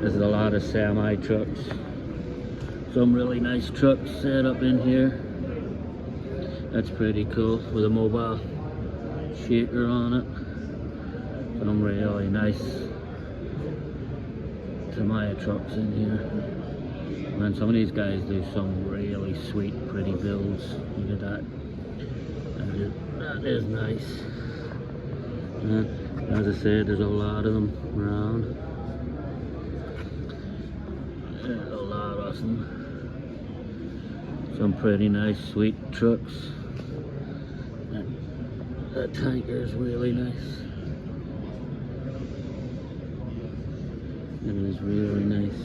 There's a lot of semi trucks. Some really nice trucks set up in here. That's pretty cool with a mobile shaker on it. Some really nice Tamiya trucks in here. And some of these guys do some really sweet, pretty builds. Look at that. That is nice. And as I said, there's a lot of them around. There's a lot of them. Some pretty nice, sweet trucks. That tanker is really nice. It is really nice.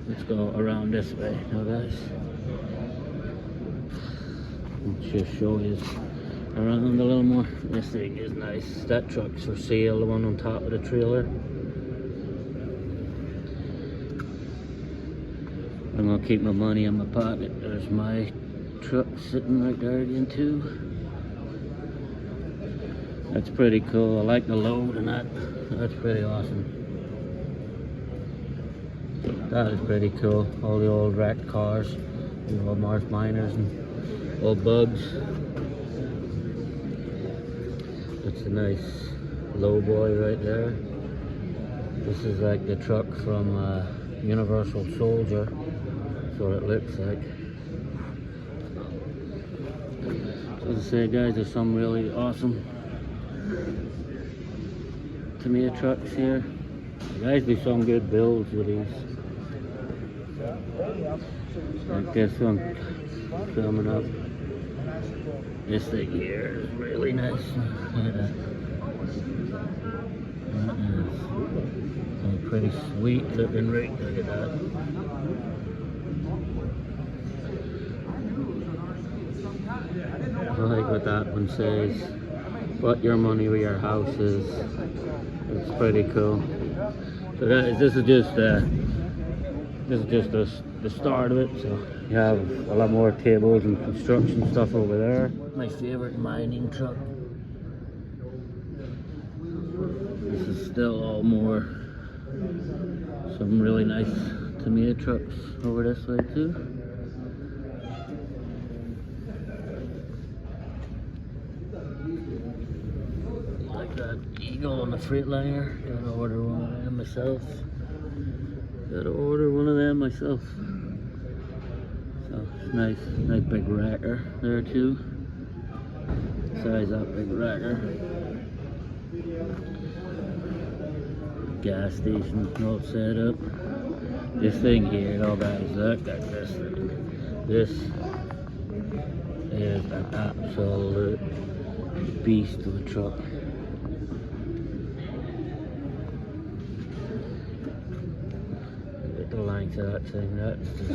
Let's go around this way now, guys. Let's just show you around a little more. This thing is nice. That truck's for sale, the one on top of the trailer. I'm gonna keep my money in my pocket. There's my truck sitting right there again too. That's pretty cool. I like the load and that. That's pretty awesome. That is pretty cool. All the old wrecked cars, the old Marsh Miners and old bugs. That's a nice low boy right there. This is like the truck from Universal Soldier. That's what it looks like. So as I say, guys, there's some really awesome Tamiya trucks here. The guys do some good builds with these. Like this one coming up. This thing here is really nice. Look at that. That is a pretty sweet looking rig. Look at that. I like what that one says. Put your money where your house is. It's pretty cool. So guys, this is just the start of it. So you have a lot more tables and construction stuff over there. My favorite mining truck. This is still all more. Some really nice Tamiya trucks over this way too. Like that Eagle on the Freightliner. Gotta order one of them myself. Gotta order one of them myself. So nice big racker there too. Size up big racker. Gas station all set up. This thing here, oh guys, look at this thing. This is an absolute beast of a truck. Look at the length of that thing, that's just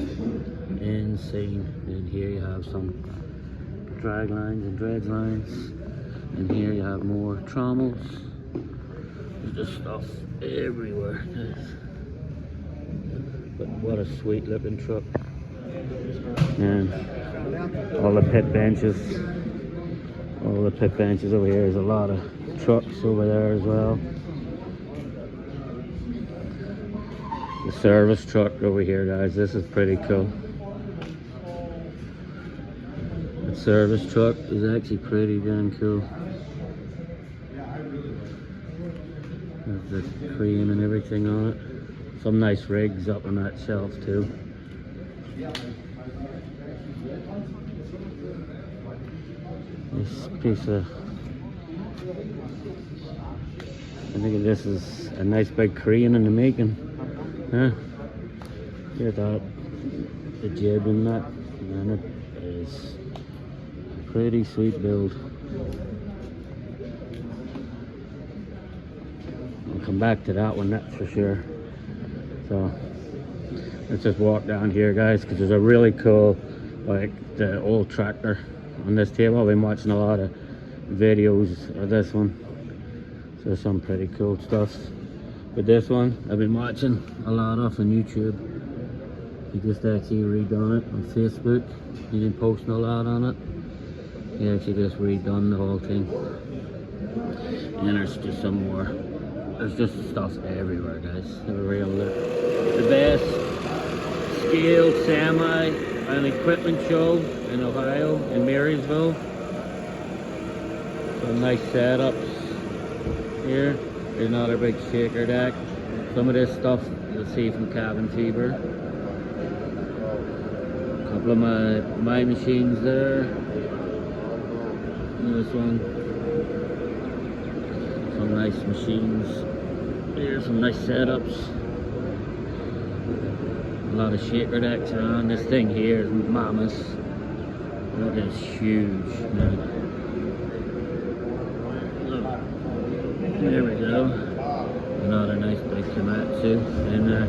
insane. And here you have some drag lines and dredge lines. And here you have more trommels. There's just stuff everywhere. But what a sweet looking truck. And all the pit benches. All the pit benches over here. There's a lot of trucks over there as well. The service truck over here, guys. This is pretty cool. The service truck is actually pretty damn cool. There's the crane and everything on it. Some nice rigs up on that shelf too. This piece of, I think this is a nice big crane in the making. Huh? Look at that. The jib in that. And it is a pretty sweet build. I'll come back to that one, that's for sure. So let's just walk down here, guys, because there's a really cool, like, the old tractor on this table. I've been watching a lot of videos of this one, so there's some pretty cool stuff. But this one I've been watching a lot of on YouTube. He just actually redone it on Facebook. He been posting a lot on it. He actually just redone the whole thing. And there's just some more there's just stuff everywhere, guys. Have a real look. The best scaled semi and equipment show in Ohio, in Marysville. Some nice setups here. There's another big shaker deck. Some of this stuff you'll see from Cabin Fever. A couple of my machines there. And this one. Some nice machines. Here's some nice setups. A lot of shaker decks around. This thing here is mammoth. That is huge. There we go. Another nice big Komatsu in there.